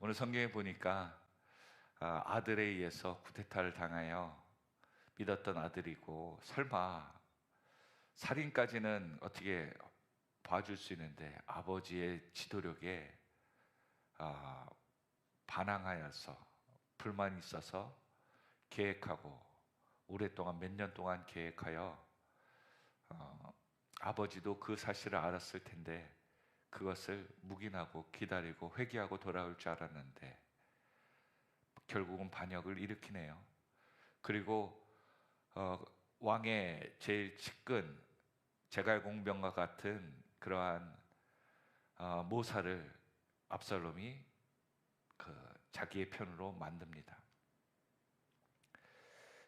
오늘 성경에 보니까 아들에 의해서 쿠데타를 당하여 믿었던 아들이고, 설마 살인까지는 어떻게 봐줄 수 있는데 아버지의 지도력에 아, 반항하여서 불만이 있어서 계획하고 오랫동안 몇 년 동안 계획하여 아버지도 그 사실을 알았을 텐데 그것을 묵인하고 기다리고 회개하고 돌아올 줄 알았는데 결국은 반역을 일으키네요. 그리고 왕의 제일 측근 제갈공명과 같은 그러한 모사를 압살롬이 자기의 편으로 만듭니다.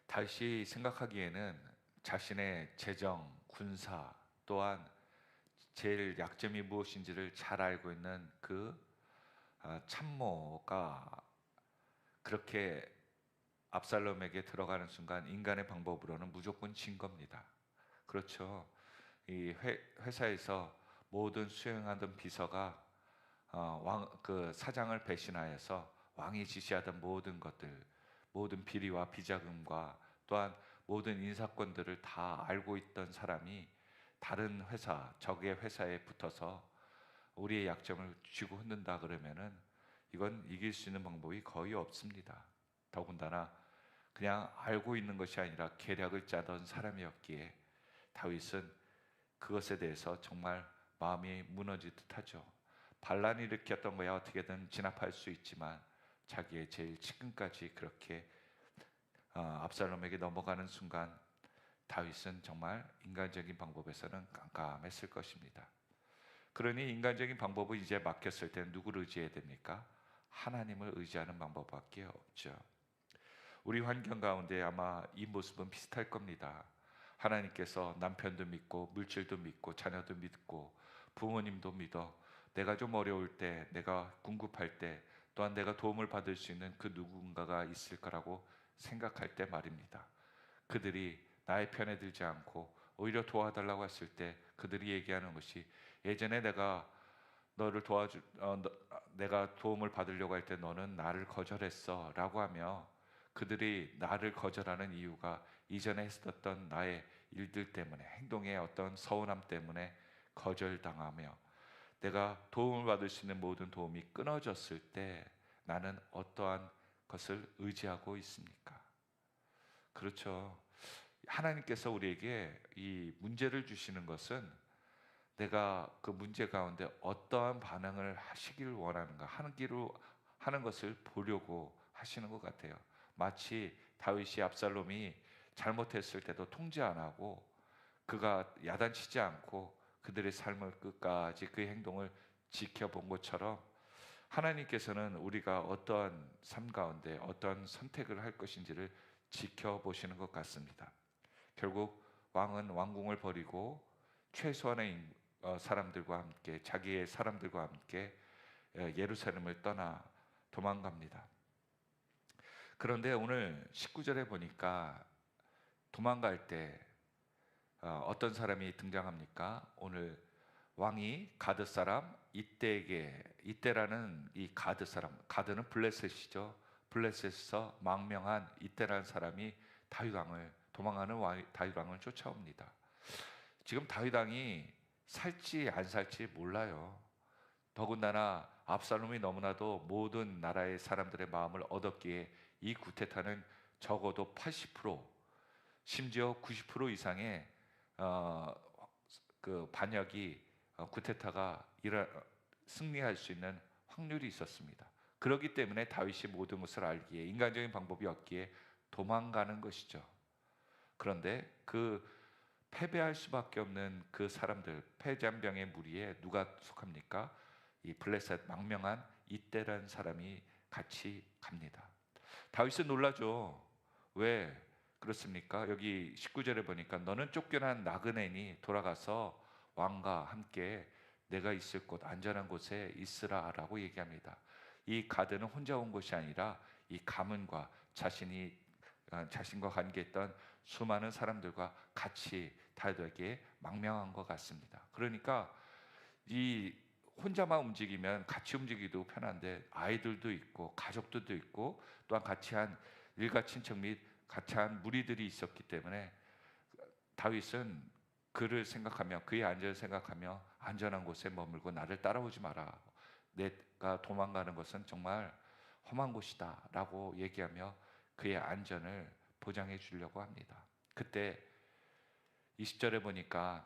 다시 생각하기에는 자신의 재정, 군사 또한 제일 약점이 무엇인지를 잘 알고 있는 그 참모가 그렇게 압살롬에게 들어가는 순간 인간의 방법으로는 무조건 진 겁니다. 그렇죠. 이 회사에서 모든 수행하던 비서가 그 사장을 배신하여서 왕이 지시하던 모든 것들, 모든 비리와 비자금과 또한 모든 인사권들을 다 알고 있던 사람이 다른 회사, 적의 회사에 붙어서 우리의 약점을 쥐고 흔든다 그러면은 이건 이길 수 있는 방법이 거의 없습니다. 더군다나 그냥 알고 있는 것이 아니라 계략을 짜던 사람이었기에 다윗은 그것에 대해서 정말 마음이 무너지듯 하죠. 반란을 일으켰던 거야 어떻게든 진압할 수 있지만 자기의 제일 측근까지 그렇게 압살롬에게 넘어가는 순간 다윗은 정말 인간적인 방법에서는 깜깜했을 것입니다. 그러니 인간적인 방법을 이제 맡겼을 때 누구를 의지해야 됩니까? 하나님을 의지하는 방법밖에 없죠. 우리 환경 가운데 아마 이 모습은 비슷할 겁니다. 하나님께서 남편도 믿고 물질도 믿고 자녀도 믿고 부모님도 믿어 내가 좀 어려울 때, 내가 궁급할 때 또한 내가 도움을 받을 수 있는 그 누군가가 있을 거라고 생각할 때 말입니다. 그들이 나의 편에 들지 않고 오히려 도와달라고 했을 때 그들이 얘기하는 것이 예전에 내가 너를 내가 도움을 받으려고 할 때 너는 나를 거절했어 라고 하며 그들이 나를 거절하는 이유가 이전에 했었던 나의 일들 때문에 행동의 어떤 서운함 때문에 거절당하며 내가 도움을 받을 수 있는 모든 도움이 끊어졌을 때 나는 어떠한 것을 의지하고 있습니까? 그렇죠. 하나님께서 우리에게 이 문제를 주시는 것은 내가 그 문제 가운데 어떠한 반응을 하시길 원하는가 하는 것을 보려고 하시는 것 같아요. 마치 다윗이 압살롬이 잘못했을 때도 통제 안 하고 그가 야단치지 않고 그들의 삶을 끝까지 그 행동을 지켜본 것처럼 하나님께서는 우리가 어떠한 삶 가운데 어떠한 선택을 할 것인지를 지켜보시는 것 같습니다. 결국 왕은 왕궁을 버리고 최소한의 사람들과 함께 자기의 사람들과 함께 예루살렘을 떠나 도망갑니다. 그런데 오늘 19절에 보니까 도망갈 때 어떤 사람이 등장합니까? 오늘 왕이 가드 사람 이때라는 이 가드 사람, 가드는 블레셋이죠. 블레셋에서 망명한 이때라는 사람이 도망가는 다윗 왕을 쫓아옵니다. 지금 다윗 왕이 살지 안 살지 몰라요. 더군다나 압살롬이 너무나도 모든 나라의 사람들의 마음을 얻었기에 이 쿠데타는 적어도 80% 심지어 90% 이상의 그 반역이 쿠데타가 승리할 수 있는 확률이 있었습니다. 그렇기 때문에 다윗이 모든 것을 알기에 인간적인 방법이 없기에 도망가는 것이죠. 그런데 그 패배할 수밖에 없는 그 사람들, 패잔병의 무리에 누가 속합니까? 이 블레셋 망명한 이때라는 사람이 같이 갑니다. 다윗은 놀라죠. 왜 그렇습니까? 여기 19절에 보니까 너는 쫓겨난 나그네니 돌아가서 왕과 함께 내가 있을 곳 안전한 곳에 있으라 라고 얘기합니다. 이 가드는 혼자 온 것이 아니라 이 가문과 자신과 관계했던 수많은 사람들과 같이 다윗에게 망명한 것 같습니다. 그러니까 이 혼자만 움직이면 같이 움직이기도 편한데 아이들도 있고 가족들도 있고 또한 같이 한 일가 친척 및 같이 한 무리들이 있었기 때문에 다윗은 그를 생각하며 그의 안전을 생각하며 안전한 곳에 머물고 나를 따라오지 마라. 내가 도망가는 것은 정말 험한 곳이다라고 얘기하며 그의 안전을 보장해 주려고 합니다. 그때 20절에 보니까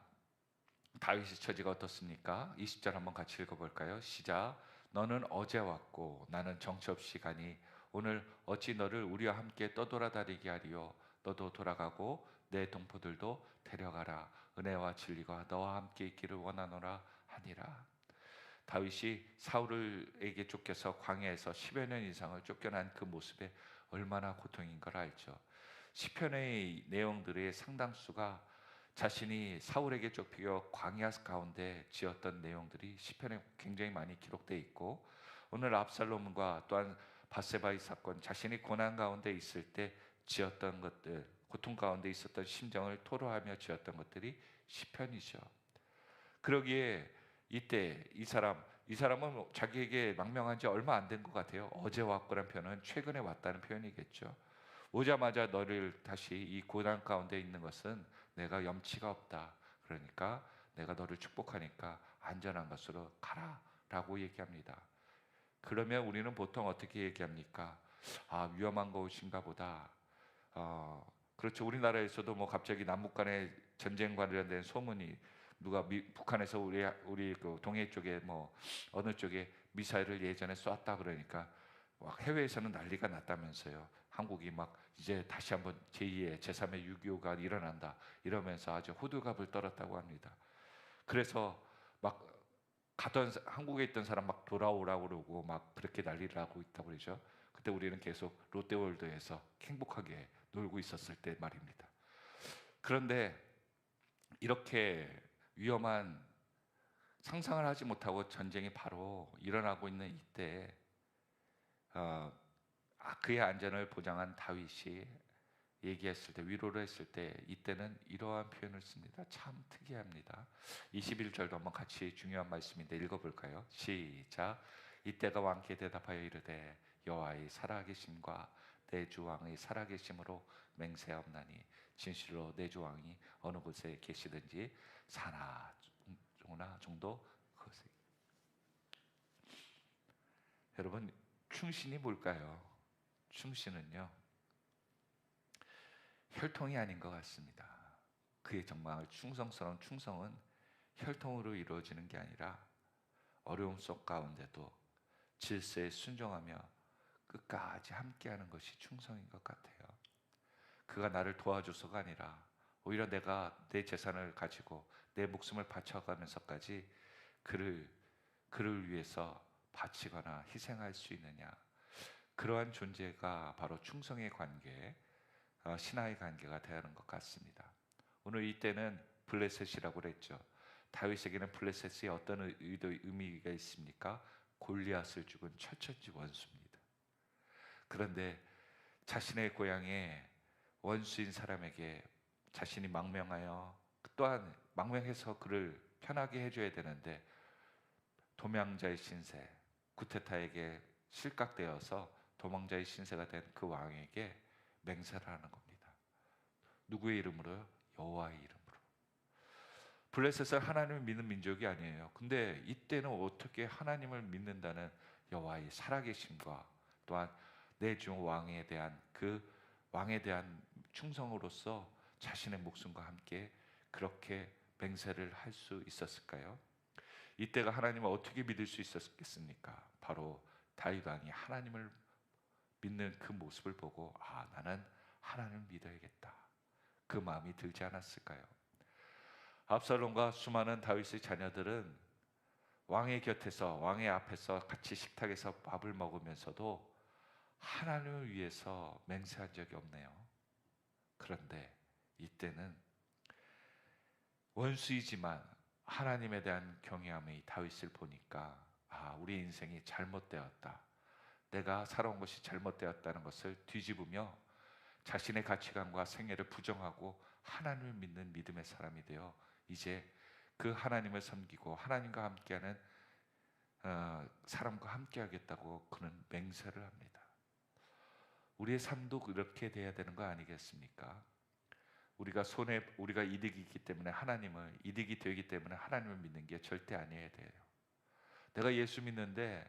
다윗의 처지가 어떻습니까? 20절 한번 같이 읽어볼까요? 시작. 너는 어제 왔고 나는 정처 없이 가니 오늘 어찌 너를 우리와 함께 떠돌아다니게 하리요. 너도 돌아가고 내 동포들도 데려가라. 은혜와 진리가 너와 함께 있기를 원하노라 하니라. 다윗이 사울에게 쫓겨서 광야에서 10여 년 이상을 쫓겨난 그 모습에 얼마나 고통인 걸 알죠. 시편의 내용들의 상당수가 자신이 사울에게 쫓겨 광야 가운데 지었던 내용들이 시편에 굉장히 많이 기록되어 있고, 오늘 압살롬과 또한 바세바의 사건, 자신이 고난 가운데 있을 때 지었던 것들, 고통 가운데 있었던 심정을 토로하며 지었던 것들이 시편이죠. 그러기에 이때 이 사람은 자기에게 망명한 지 얼마 안 된 것 같아요. 어제 왔고란 표현은 최근에 왔다는 표현이겠죠. 오자마자 너를 다시 이 고난 가운데 있는 것은 내가 염치가 없다. 그러니까 내가 너를 축복하니까 안전한 곳으로 가라라고 얘기합니다. 그러면 우리는 보통 어떻게 얘기합니까? 아, 위험한 곳인가 보다. 그렇죠. 우리나라에서도 뭐 갑자기 남북 간의 전쟁 관련된 소문이 누가 북한에서 우리 그 동해 쪽에 뭐 어느 쪽에 미사일을 예전에 쐈다 그러니까 막 해외에서는 난리가 났다면서요. 한국이 막 이제 다시 한번 제2의 제3의 6.25가 일어난다 이러면서 아주 호들갑을 떨었다고 합니다. 그래서 막 한국에 있던 사람 막 돌아오라고 그러고 막 그렇게 난리를 하고 있다고 그러죠. 그때 우리는 계속 롯데월드에서 행복하게 놀고 있었을 때 말입니다. 그런데 이렇게 위험한, 상상을 하지 못하고 전쟁이 바로 일어나고 있는 이때 그의 안전을 보장한 다윗이 얘기했을 때, 위로를 했을 때 이때는 이러한 표현을 씁니다. 참 특이합니다. 21절도 한번 같이 중요한 말씀인데 읽어볼까요? 시작. 이때가 왕께 대답하여 이르되 여호와의 살아계심과 내 주 왕의 살아계심으로 맹세하옵나니 진실로 내 주 왕이 어느 곳에 계시든지 사나 조나 정도 그것에. 여러분, 충신이 뭘까요? 충신은요, 혈통이 아닌 것 같습니다. 그의 정말 충성스러운 충성은 혈통으로 이루어지는 게 아니라 어려움 속 가운데도 질서에 순종하며 끝까지 함께하는 것이 충성인 것 같아요. 그가 나를 도와줘서가 아니라 오히려 내가 내 재산을 가지고 내 목숨을 바쳐가면서까지 그를 위해서 바치거나 희생할 수 있느냐, 그러한 존재가 바로 충성의 관계, 신하의 관계가 되는 것 같습니다. 오늘 이때는 블레셋이라고 그랬죠. 다윗에게는 블레셋이 어떤 의미가 있습니까? 골리앗을 죽은 철천지 원수입니다. 그런데 자신의 고향에 원수인 사람에게 자신이 망명하여, 또한 망명해서 그를 편하게 해줘야 되는데 도망자의 신세, 구테타에게 실각되어서 도망자의 신세가 된 그 왕에게 맹세를 하는 겁니다. 누구의 이름으로요? 여호와의 이름으로. 블레셋은 하나님을 믿는 민족이 아니에요. 근데 이때는 어떻게 하나님을 믿는다는 여호와의 살아계심과 또한 내 주 왕에 대한 그 왕에 대한 충성으로서 자신의 목숨과 함께 그렇게 맹세를 할 수 있었을까요? 이때가 하나님을 어떻게 믿을 수 있었겠습니까? 바로 다윗 왕이 하나님을 믿는 그 모습을 보고 나는 하나님을 믿어야겠다, 그 마음이 들지 않았을까요? 압살롬과 수많은 다윗의 자녀들은 왕의 곁에서, 왕의 앞에서 같이 식탁에서 밥을 먹으면서도 하나님을 위해서 맹세한 적이 없네요. 그런데 이때는 원수이지만 하나님에 대한 경외함의 다윗을 보니까 우리 인생이 잘못되었다, 내가 살아온 것이 잘못되었다는 것을 뒤집으며 자신의 가치관과 생애를 부정하고 하나님을 믿는 믿음의 사람이 되어 이제 그 하나님을 섬기고 하나님과 함께하는 사람과 함께하겠다고 그는 맹세를 합니다. 우리의 삶도 그렇게 돼야 되는 거 아니겠습니까? 우리가 이득이 있기 때문에 이득이 되기 때문에 하나님을 믿는 게 절대 아니어야 돼요. 내가 예수 믿는데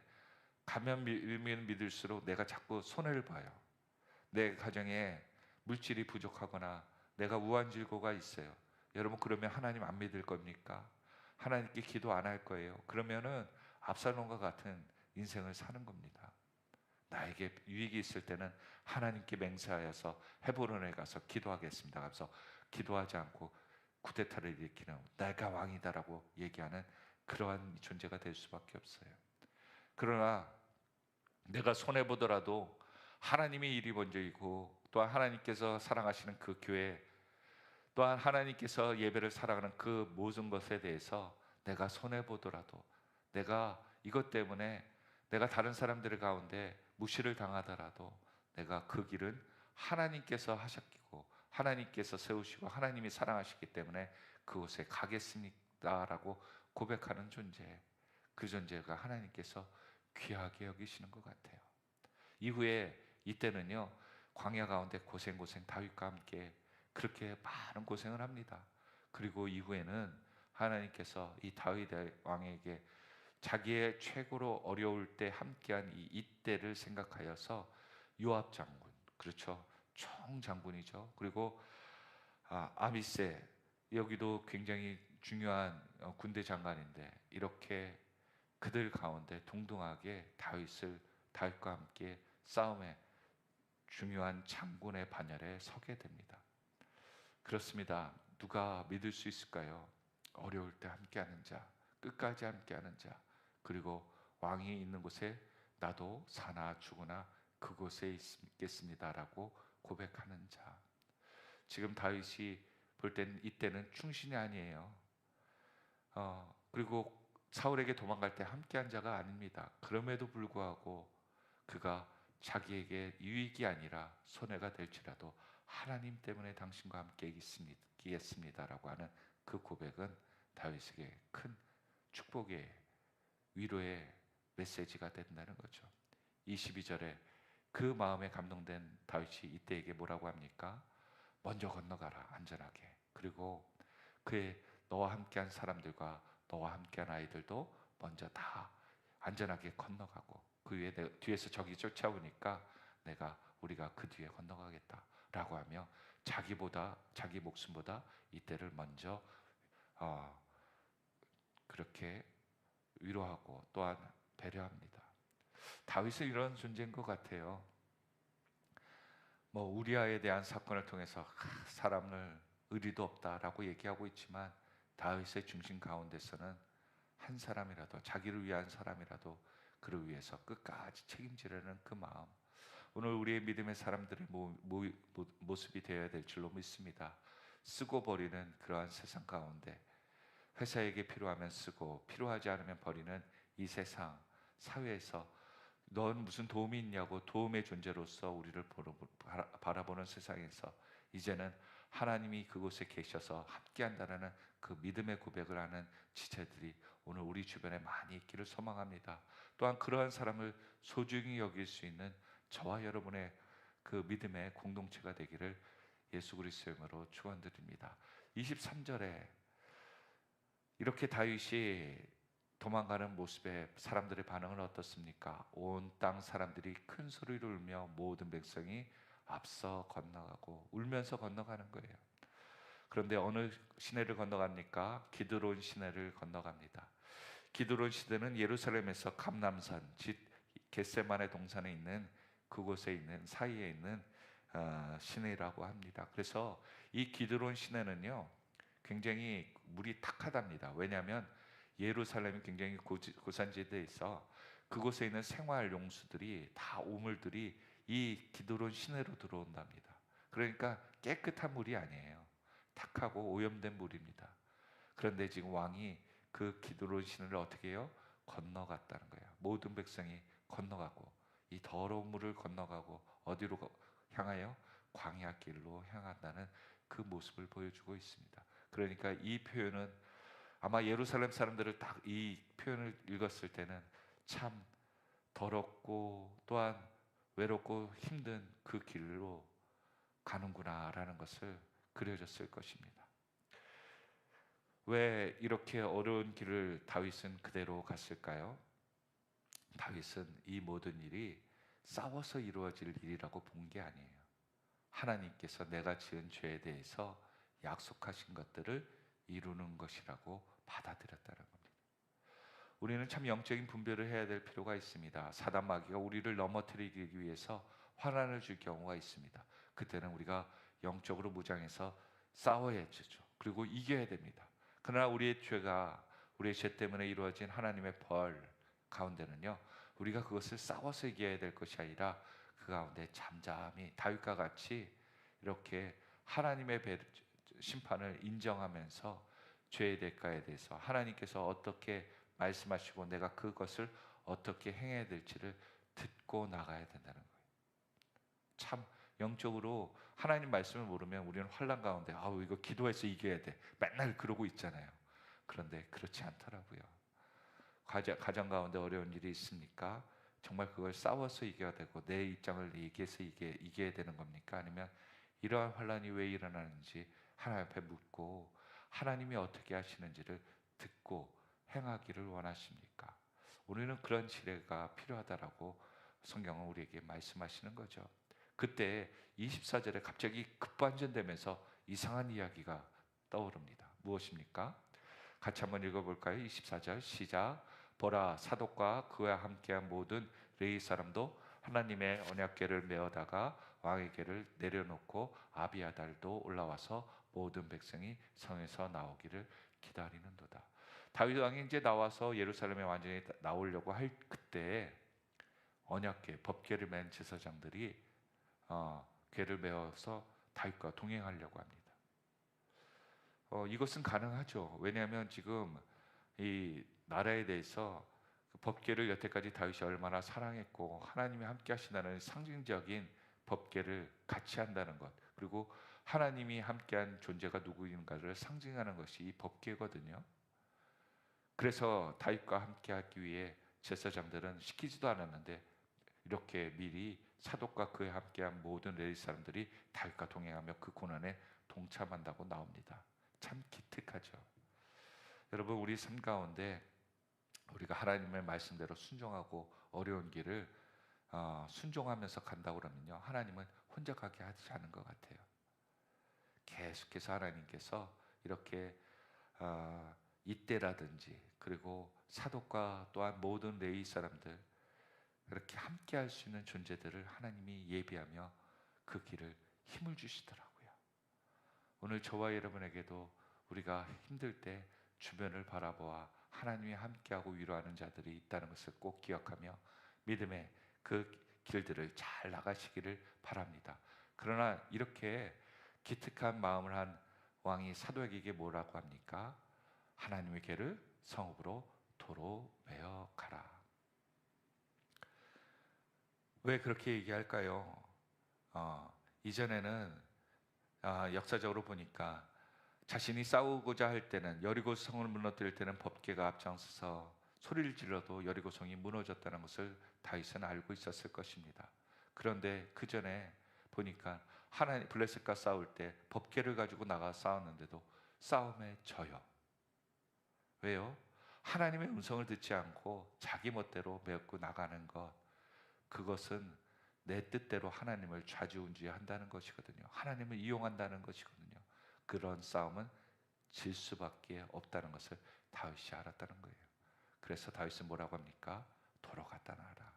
가면 믿으면 믿을수록 내가 자꾸 손해를 봐요. 내 가정에 물질이 부족하거나 내가 우환질고가 있어요. 여러분, 그러면 하나님 안 믿을 겁니까? 하나님께 기도 안 할 거예요. 그러면은 압살롬과 같은 인생을 사는 겁니다. 나에게 유익이 있을 때는 하나님께 맹세하여서 헤브론에 가서 기도하겠습니다. 그래서 기도하지 않고 쿠데타를 일으키는 내가 왕이다라고 얘기하는 그러한 존재가 될 수밖에 없어요. 그러나 내가 손해 보더라도 하나님의 일이 먼저이고, 또한 하나님께서 사랑하시는 그 교회, 또한 하나님께서 예배를 사랑하는 그 모든 것에 대해서 내가 손해 보더라도, 내가 이것 때문에 내가 다른 사람들 가운데 무시를 당하더라도 내가 그 길은 하나님께서 하셨고 하나님께서 세우시고 하나님이 사랑하시기 때문에 그곳에 가겠습니다라고 고백하는 존재, 그 존재가 하나님께서 귀하게 여기시는 것 같아요. 이후에 이때는요, 광야 가운데 고생 다윗과 함께 그렇게 많은 고생을 합니다. 그리고 이후에는 하나님께서 이 다윗 왕에게 자기의 최고로 어려울 때 함께한 이때를 생각하여서 요압 장군, 그렇죠, 총장군이죠. 그리고 아비새, 여기도 굉장히 중요한 군대 장관인데, 이렇게 그들 가운데 동등하게 다윗과 함께 싸움에 중요한 장군의 반열에 서게 됩니다. 그렇습니다. 누가 믿을 수 있을까요? 어려울 때 함께하는 자, 끝까지 함께하는 자, 그리고 왕이 있는 곳에 나도 사나 죽으나 그곳에 있겠습니다라고 고백하는 자. 지금 다윗이 볼 땐 이때는 충신이 아니에요. 그리고 사울에게 도망갈 때 함께한 자가 아닙니다. 그럼에도 불구하고 그가 자기에게 유익이 아니라 손해가 될지라도 하나님 때문에 당신과 함께 있겠습니다라고 하는 그 고백은 다윗에게 큰 축복의, 위로의 메시지가 된다는 거죠. 22절에 그 마음에 감동된 다윗이 이때에게 뭐라고 합니까? 먼저 건너가라, 안전하게. 그리고 그의 너와 함께한 사람들과 너와 함께한 아이들도 먼저 다 안전하게 건너가고, 그 위에 뒤에서 적이 쫓아오니까 우리가 그 뒤에 건너가겠다라고 하며 자기 목숨보다 이때를 먼저 그렇게 위로하고 또한 배려합니다. 다윗은 이런 존재인 것 같아요. 우리아에 대한 사건을 통해서 사람을 의리도 없다라고 얘기하고 있지만, 다윗의 중심 가운데서는 한 사람이라도, 자기를 위한 사람이라도 그를 위해서 끝까지 책임지려는 그 마음, 오늘 우리의 믿음의 사람들의 모습이 되어야 될 줄로 믿습니다. 쓰고 버리는 그러한 세상 가운데 회사에게 필요하면 쓰고 필요하지 않으면 버리는 이 세상 사회에서 넌 무슨 도움이 있냐고 도움의 존재로서 우리를 바라보는 세상에서 이제는 하나님이 그곳에 계셔서 함께한다는 그 믿음의 고백을 하는 지체들이 오늘 우리 주변에 많이 있기를 소망합니다. 또한 그러한 사람을 소중히 여길 수 있는 저와 여러분의 그 믿음의 공동체가 되기를 예수 그리스도의 이름으로 축원드립니다. 23절에 이렇게 다윗이 도망가는 모습에 사람들의 반응은 어떻습니까? 온 땅 사람들이 큰 소리로 울며 모든 백성이 앞서 건너가고, 울면서 건너가는 거예요. 그런데 어느 시내를 건너갑니까? 기드론 시내를 건너갑니다. 기드론 시내는 예루살렘에서 감람산, 즉 겟세마네 동산에 있는 그곳에 있는 사이에 있는 시내라고 합니다. 그래서 이 기드론 시내는요, 굉장히 물이 탁하답니다. 왜냐하면 예루살렘이 굉장히 고산지대에 있어 그곳에 있는 생활 용수들이 다 우물들이 이 기드론 시내로 들어온답니다. 그러니까 깨끗한 물이 아니에요. 탁하고 오염된 물입니다. 그런데 지금 왕이 그 기드론 시내를 어떻게 해요? 건너갔다는 거예요. 모든 백성이 건너가고, 이 더러운 물을 건너가고 어디로 향하여? 광야길로 향한다는 그 모습을 보여주고 있습니다. 그러니까 이 표현은 아마 예루살렘 사람들을 딱 이 표현을 읽었을 때는 참 더럽고 또한 외롭고 힘든 그 길로 가는구나라는 것을 그려졌을 것입니다. 왜 이렇게 어려운 길을 다윗은 그대로 갔을까요? 다윗은 이 모든 일이 싸워서 이루어질 일이라고 본 게 아니에요. 하나님께서 내가 지은 죄에 대해서 약속하신 것들을 이루는 것이라고 받아들였다는 겁니다. 우리는 참 영적인 분별을 해야 될 필요가 있습니다. 사단 마귀가 우리를 넘어뜨리기 위해서 환난을 줄 경우가 있습니다. 그때는 우리가 영적으로 무장해서 싸워야 되죠. 그리고 이겨야 됩니다. 그러나 우리의 죄 때문에 이루어진 하나님의 벌 가운데는요, 우리가 그것을 싸워서 이겨야 될 것이 아니라 그 가운데 잠잠히 다윗과 같이 이렇게 하나님의 심판을 인정하면서 죄의 대가에 대해서 하나님께서 어떻게 말씀하시고 내가 그것을 어떻게 행해야 될지를 듣고 나가야 된다는 거예요. 참 영적으로 하나님 말씀을 모르면 우리는 환난 가운데 아우 이거 기도해서 이겨야 돼 맨날 그러고 있잖아요. 그런데 그렇지 않더라고요. 가정 가운데 어려운 일이 있습니까? 정말 그걸 싸워서 이겨야 되고 내 입장을 얘기해서 이겨야 되는 겁니까? 아니면 이러한 환난이 왜 일어나는지 하나님 앞에 묻고 하나님이 어떻게 하시는지를 듣고 행하기를 원하십니까? 우리는 그런 지혜가 필요하다라고 성경은 우리에게 말씀하시는 거죠. 그때 24절에 갑자기 급반전되면서 이상한 이야기가 떠오릅니다. 무엇입니까? 같이 한번 읽어볼까요? 24절 시작. 보라, 사독과 그와 함께한 모든 레위 사람도 하나님의 언약궤를 메어다가 왕에게를 내려놓고 아비아달도 올라와서 모든 백성이 성에서 나오기를 기다리는도다. 다윗 왕이 이제 나와서 예루살렘에 완전히 나오려고 할 그때 언약궤, 법궤를 맨 제사장들이 궤를 메어서 다윗과 동행하려고 합니다. 이것은 가능하죠. 왜냐하면 지금 이 나라에 대해서 그 법궤를 여태까지 다윗이 얼마나 사랑했고 하나님이 함께 하신다는 상징적인 법궤를 같이 한다는 것, 그리고 하나님이 함께한 존재가 누구인가를 상징하는 것이 이 법궤거든요. 그래서 다윗과 함께하기 위해 제사장들은 시키지도 않았는데 이렇게 미리 사독과 그에 함께한 모든 레위 사람들이 다윗과 동행하며 그 고난에 동참한다고 나옵니다. 참 기특하죠. 여러분, 우리 삶 가운데 우리가 하나님의 말씀대로 순종하고 어려운 길을 순종하면서 간다고 그러면요, 하나님은 혼자 가게 하지 않은 것 같아요. 계속해서 하나님께서 이렇게 이때라든지 그리고 사독과 또한 모든 레위 사람들 그렇게 함께 할 수 있는 존재들을 하나님이 예비하며 그 길을 힘을 주시더라고요. 오늘 저와 여러분에게도 우리가 힘들 때 주변을 바라보아 하나님이 함께하고 위로하는 자들이 있다는 것을 꼭 기억하며 믿음의 그 길들을 잘 나가시기를 바랍니다. 그러나 이렇게 기특한 마음을 한 왕이 사도에게 뭐라고 합니까? 하나님의 길을 성읍으로 도로 메어 가라. 왜 그렇게 얘기할까요? 이전에는 역사적으로 보니까 자신이 싸우고자 할 때는 여리고 성을 무너뜨릴 때는 법궤가 앞장서서 소리를 질러도 여리고 성이 무너졌다는 것을 다윗은 알고 있었을 것입니다. 그런데 그 전에 보니까 하나님 블레셋과 싸울 때 법궤를 가지고 나가 싸웠는데도 싸움에 져요. 왜요? 하나님의 음성을 듣지 않고 자기 멋대로 메고 나가는 것, 그것은 내 뜻대로 하나님을 좌지우지한다는 것이거든요. 하나님을 이용한다는 것이거든요. 그런 싸움은 질 수밖에 없다는 것을 다윗이 알았다는 거예요. 그래서 다윗은 뭐라고 합니까? 도로 갖다 놔라.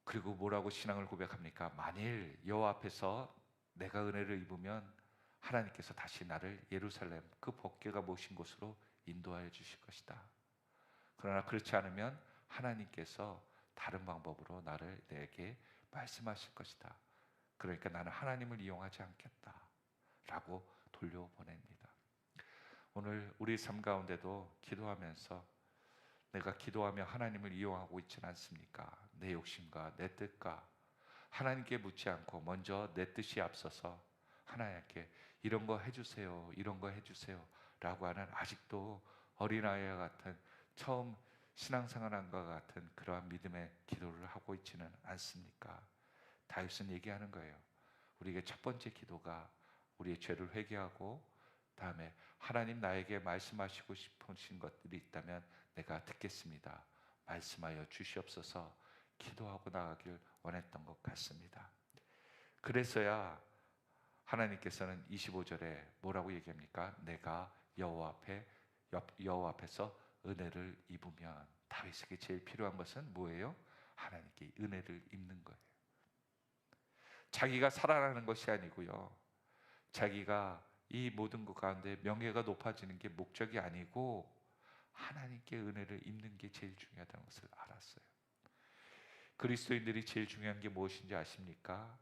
그리고 뭐라고 신앙을 고백합니까? 만일 여호와 앞에서 내가 은혜를 입으면 하나님께서 다시 나를 예루살렘 그 법궤가 모신 곳으로 인도하여 주실 것이다. 그러나 그렇지 않으면 하나님께서 다른 방법으로 내게 말씀하실 것이다. 그러니까 나는 하나님을 이용하지 않겠다 라고 돌려보냅니다. 오늘 우리 삶 가운데도 기도하면서 내가 기도하며 하나님을 이용하고 있지는 않습니까? 내 욕심과 내 뜻과 하나님께 묻지 않고 먼저 내 뜻이 앞서서 하나님께 이런 거 해주세요, 이런 거 해주세요 라고 하는 아직도 어린아이와 같은 처음 신앙생활과 같은 그러한 믿음의 기도를 하고 있지는 않습니까? 다윗은 얘기하는 거예요. 우리에게 첫 번째 기도가 우리의 죄를 회개하고, 다음에 하나님 나에게 말씀하시고 싶으신 것들이 있다면 내가 듣겠습니다, 말씀하여 주시옵소서 기도하고 나가길 원했던 것 같습니다. 그래서야 하나님께서는 25절에 뭐라고 얘기합니까? 내가 여호와 앞에서 은혜를 입으면. 다윗에게 제일 필요한 것은 뭐예요? 하나님께 은혜를 입는 거예요. 자기가 살아나는 것이 아니고요, 자기가 이 모든 것 가운데 명예가 높아지는 게 목적이 아니고 하나님께 은혜를 입는 게 제일 중요하다는 것을 알았어요. 그리스도인들이 제일 중요한 게 무엇인지 아십니까?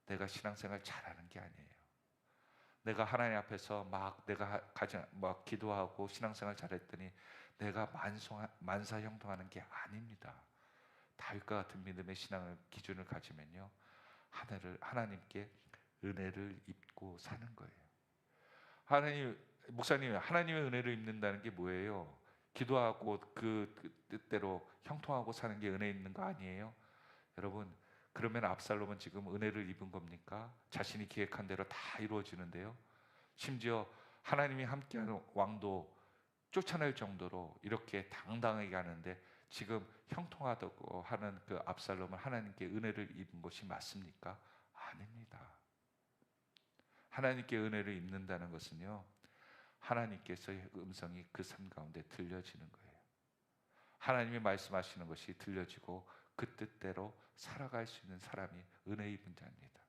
내가 신앙생활 잘하는 게 아니에요. 내가 하나님 앞에서 막 기도하고 신앙생활 잘했더니 내가 만사형통하는 게 아닙니다. 다윗과 같은 믿음의 신앙을 기준을 가지면요, 하나님께 은혜를 입고 사는 거예요. 목사님, 하나님의 은혜를 입는다는 게 뭐예요? 기도하고 그 뜻대로 형통하고 사는 게 은혜 입는 거 아니에요? 여러분, 그러면 압살롬은 지금 은혜를 입은 겁니까? 자신이 기획한 대로 다 이루어지는데요, 심지어 하나님이 함께하는 왕도 쫓아낼 정도로 이렇게 당당하게 하는데 지금 형통하다고 하는 그 압살롬은 하나님께 은혜를 입은 것이 맞습니까? 아닙니다. 하나님께 은혜를 입는다는 것은요, 하나님께서의 음성이 그 삶 가운데 들려지는 거예요. 하나님이 말씀하시는 것이 들려지고 그 뜻대로 살아갈 수 있는 사람이 은혜 입은 자입니다.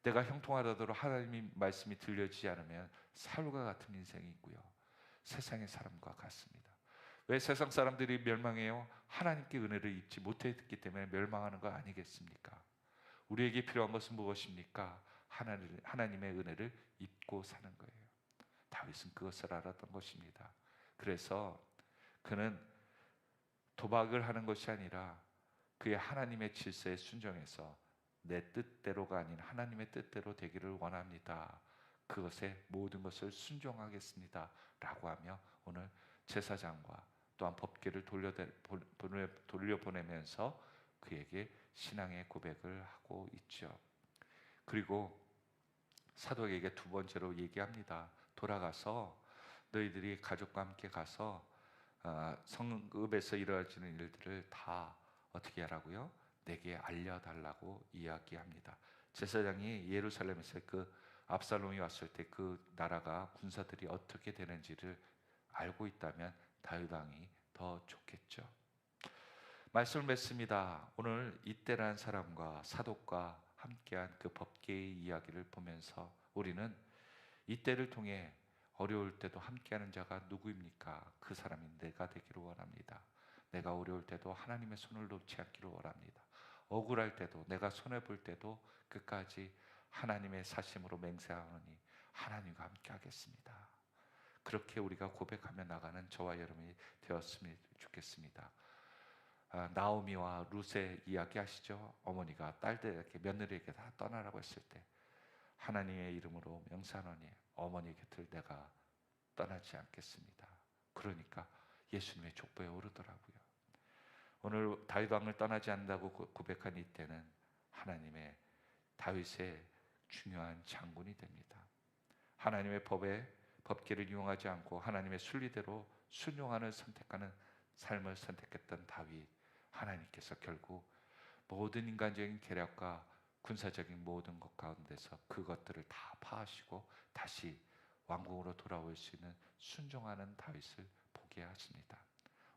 내가 형통하다더러 하나님의 말씀이 들려지지 않으면 사울과 같은 인생이 있고요, 세상의 사람과 같습니다. 왜 세상 사람들이 멸망해요? 하나님께 은혜를 입지 못했기 때문에 멸망하는 거 아니겠습니까? 우리에게 필요한 것은 무엇입니까? 하나님의 은혜를 입고 사는 거예요. 다윗은 그것을 알았던 것입니다. 그래서 그는 도박을 하는 것이 아니라 그의 하나님의 질서에 순종해서 내 뜻대로가 아닌 하나님의 뜻대로 되기를 원합니다, 그것에 모든 것을 순종하겠습니다 라고 하며 오늘 제사장과 또한 법궤를 돌려보내면서 그에게 신앙의 고백을 하고 있죠. 그리고 사도에게 두 번째로 얘기합니다. 돌아가서 너희들이 가족과 함께 가서 성읍에서 이루어지는 일들을 다 어떻게 하라고요? 내게 알려달라고 이야기합니다. 제사장이 예루살렘에서 그 압살롬이 왔을 때 그 나라가 군사들이 어떻게 되는지를 알고 있다면 다윗 왕이 더 좋겠죠. 말씀을 맺습니다. 오늘 이때라는 사람과 사독과 함께한 그 법궤의 이야기를 보면서 우리는 이때를 통해 어려울 때도 함께하는 자가 누구입니까? 그 사람이 내가 되기를 원합니다. 내가 어려울 때도 하나님의 손을 놓지 않기를 원합니다. 억울할 때도, 내가 손해볼 때도 끝까지 하나님의 사심으로 맹세하노니 하나님과 함께 하겠습니다. 그렇게 우리가 고백하며 나가는 저와 여러분이 되었으면 좋겠습니다. 나오미와 룻의 이야기 아시죠? 어머니가 딸들에게, 며느리에게 다 떠나라고 했을 때 하나님의 이름으로 명사하노니 어머니 곁을 내가 떠나지 않겠습니다. 그러니까 예수님의 족보에 오르더라고요. 오늘 다윗 왕을 떠나지 않는다고 고백한 이때는 하나님의 다윗의 중요한 장군이 됩니다. 하나님의 법궤를 이용하지 않고 하나님의 순리대로 순종하는 선택하는 삶을 선택했던 다윗, 하나님께서 결국 모든 인간적인 계략과 군사적인 모든 것 가운데서 그것들을 다 파하시고 다시 왕궁으로 돌아올 수 있는 순종하는 다윗을 보게 하십니다.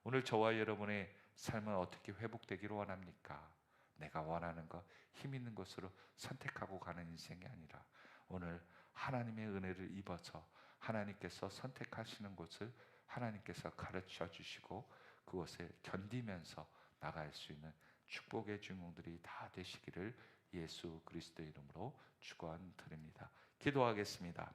오늘 저와 여러분의 삶은 어떻게 회복되기를 원합니까? 내가 원하는 것, 힘 있는 것으로 선택하고 가는 인생이 아니라 오늘 하나님의 은혜를 입어서 하나님께서 선택하시는 곳을 하나님께서 가르쳐 주시고 그것을 견디면서 나갈 수 있는 축복의 주인공들이 다 되시기를 예수 그리스도의 이름으로 축원드립니다. 기도하겠습니다.